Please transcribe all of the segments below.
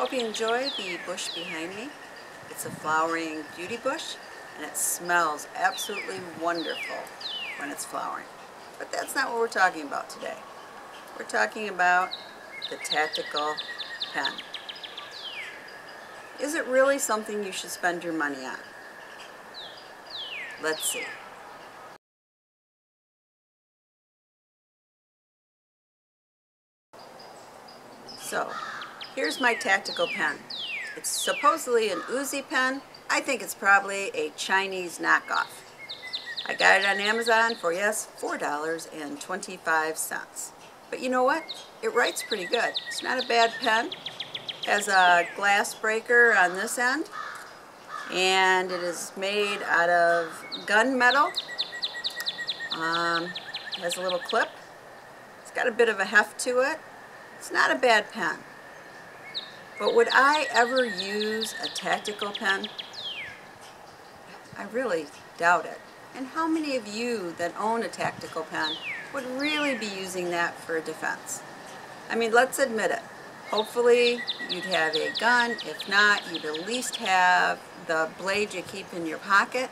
Hope you enjoy the bush behind me. It's a flowering beauty bush and it smells absolutely wonderful when it's flowering. But that's not what we're talking about today. We're talking about the tactical pen. Is it really something you should spend your money on? Let's see. So, here's my tactical pen. It's supposedly an Uzi pen. I think it's probably a Chinese knockoff. I got it on Amazon for, yes, $4.25. But you know what? It writes pretty good. It's not a bad pen. It has a glass breaker on this end. And it is made out of gunmetal. It has a little clip. It's got a bit of a heft to it. It's not a bad pen. But would I ever use a tactical pen? I really doubt it. And how many of you that own a tactical pen would really be using that for defense? I mean, let's admit it. Hopefully you'd have a gun. If not, you'd at least have the blade you keep in your pocket.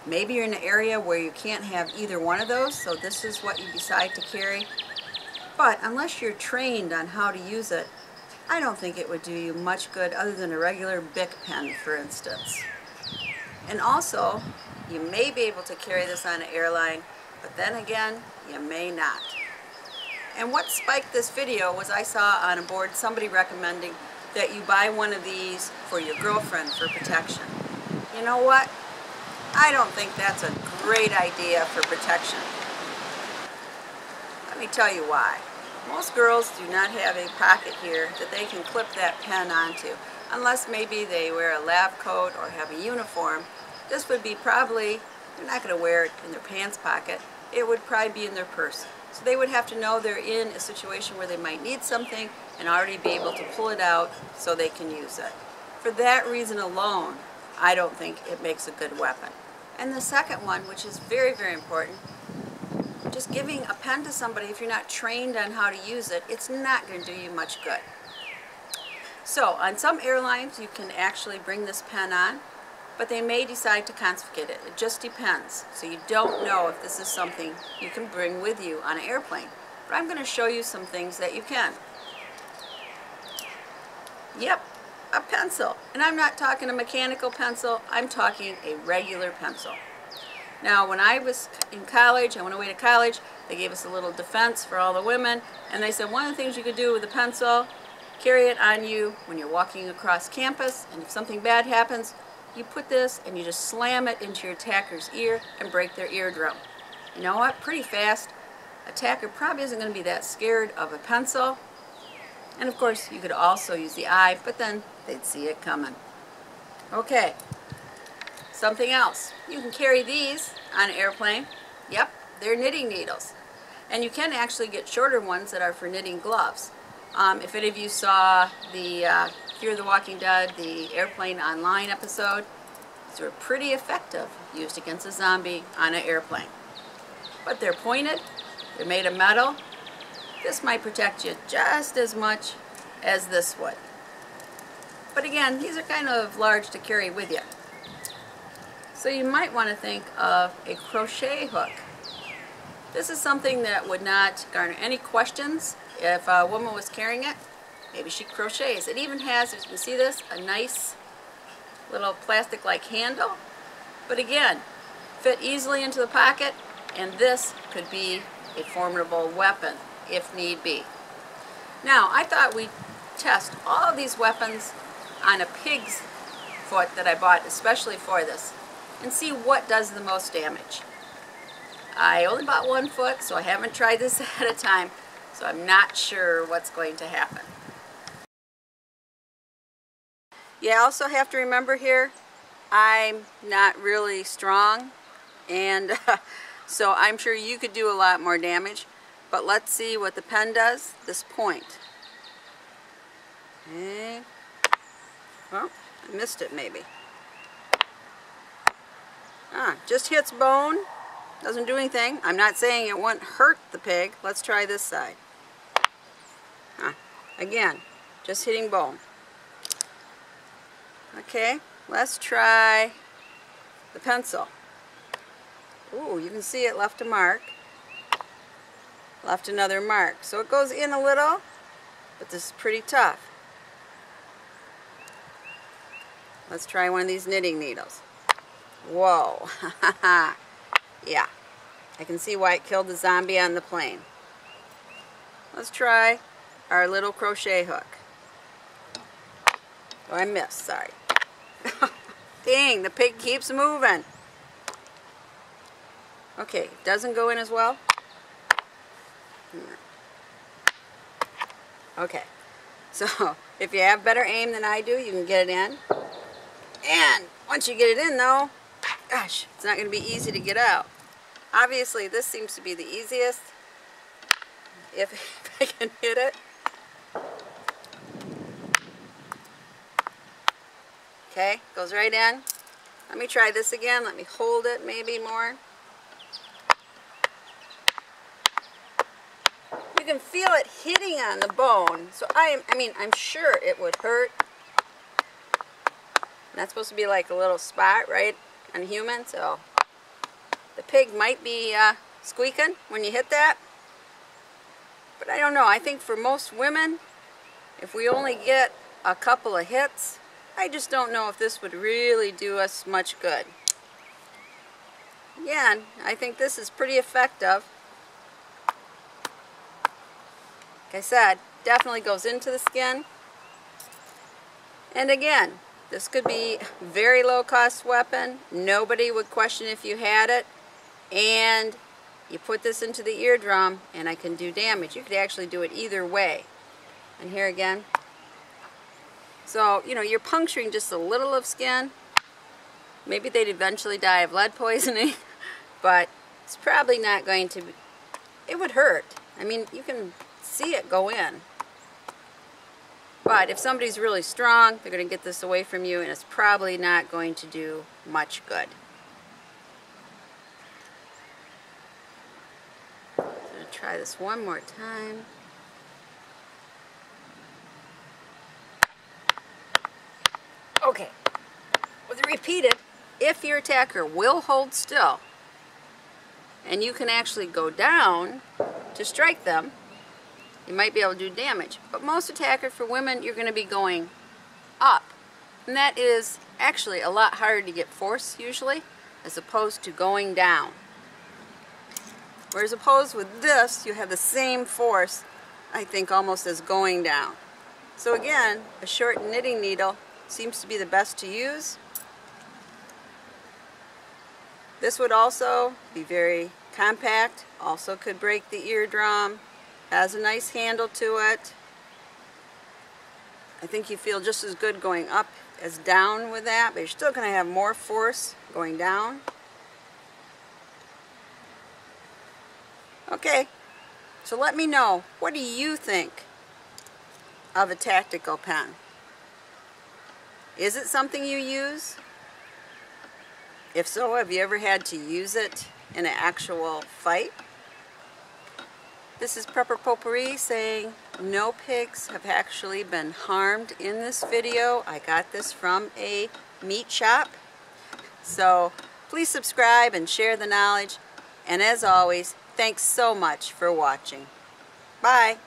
Maybe you're in an area where you can't have either one of those, so this is what you decide to carry. But unless you're trained on how to use it, I don't think it would do you much good other than a regular Bic pen, for instance. And also, you may be able to carry this on an airline, but then again, you may not. And what spiked this video was I saw on a board somebody recommending that you buy one of these for your girlfriend for protection. You know what? I don't think that's a great idea for protection. Let me tell you why. Most girls do not have a pocket here that they can clip that pen onto, unless maybe they wear a lab coat or have a uniform. This would be probably, they're not going to wear it in their pants pocket, it would probably be in their purse. So they would have to know they're in a situation where they might need something and already be able to pull it out so they can use it. For that reason alone, I don't think it makes a good weapon. And the second one, which is very, very important, just giving a pen to somebody, if you're not trained on how to use it, it's not going to do you much good. So on some airlines you can actually bring this pen on, but they may decide to confiscate it. It just depends. So you don't know if this is something you can bring with you on an airplane. But I'm going to show you some things that you can. Yep, a pencil. And I'm not talking a mechanical pencil, I'm talking a regular pencil. Now, when I was in college, I went away to college, they gave us a little defense for all the women, and they said one of the things you could do with a pencil, carry it on you when you're walking across campus, and if something bad happens, you put this and you just slam it into your attacker's ear and break their eardrum. You know what? Pretty fast. Attacker probably isn't going to be that scared of a pencil. And of course, you could also use the eye, but then they'd see it coming. Okay. Something else. You can carry these on an airplane. Yep, they're knitting needles. And you can actually get shorter ones that are for knitting gloves. If any of you saw the Fear the Walking Dead, the Airplane Online episode, these were pretty effective used against a zombie on an airplane. But they're pointed, they're made of metal. This might protect you just as much as this would. But again, these are kind of large to carry with you. So you might want to think of a crochet hook. This is something that would not garner any questions if a woman was carrying it. Maybe she crochets. It even has, as you can see this, a nice little plastic-like handle. But again, fit easily into the pocket, and this could be a formidable weapon if need be. Now, I thought we'd test all of these weapons on a pig's foot that I bought especially for this, and see what does the most damage. I only bought one foot, so I haven't tried this at a time, so I'm not sure what's going to happen. You also have to remember here, I'm not really strong, and so I'm sure you could do a lot more damage, but let's see what the pen does, this point. Okay. Well, I missed it maybe. Just hits bone, doesn't do anything. I'm not saying it won't hurt the pig. Let's try this side. Again, just hitting bone. Okay, let's try the pencil. Ooh, you can see it left a mark. Left another mark. So it goes in a little, but this is pretty tough. Let's try one of these knitting needles. Whoa. Yeah, I can see why it killed the zombie on the plane. Let's try our little crochet hook. Oh, I missed, sorry. Dang, the pig keeps moving. Okay, doesn't go in as well. Okay, so if you have better aim than I do, you can get it in. And once you get it in though, gosh, it's not going to be easy to get out. Obviously, this seems to be the easiest, if I can hit it. Okay, goes right in. Let me try this again. Let me hold it maybe more. You can feel it hitting on the bone. So I mean, I'm sure it would hurt. And that's supposed to be like a little spot, right, on a human. So the pig might be squeaking when you hit that. But I don't know. I think for most women, if we only get a couple of hits, I just don't know if this would really do us much good. Again, I think this is pretty effective. Like I said, definitely goes into the skin. And again, this could be a very low cost weapon. Nobody would question if you had it. And you put this into the eardrum and I can do damage. You could actually do it either way. And here again. So, you know, you're puncturing just a little of skin. Maybe they'd eventually die of lead poisoning, but it's probably not going to be, it would hurt. I mean, you can see it go in. But if somebody's really strong, they're going to get this away from you and it's probably not going to do much good. I'm going to try this one more time. Okay, with it repeated, if your attacker will hold still and you can actually go down to strike them, you might be able to do damage. But most attackers for women, you're going to be going up. And that is actually a lot harder to get force usually, as opposed to going down. Whereas opposed with this, you have the same force, I think, almost as going down. So again, a short knitting needle seems to be the best to use. This would also be very compact, also could break the eardrum, has a nice handle to it. I think you feel just as good going up as down with that, but you're still going to have more force going down. Okay, so let me know, what do you think of a tactical pen? Is it something you use? If so, have you ever had to use it in an actual fight? This is Prepper Potpourri saying no pigs have actually been harmed in this video. I got this from a meat shop. So please subscribe and share the knowledge. And as always, thanks so much for watching. Bye.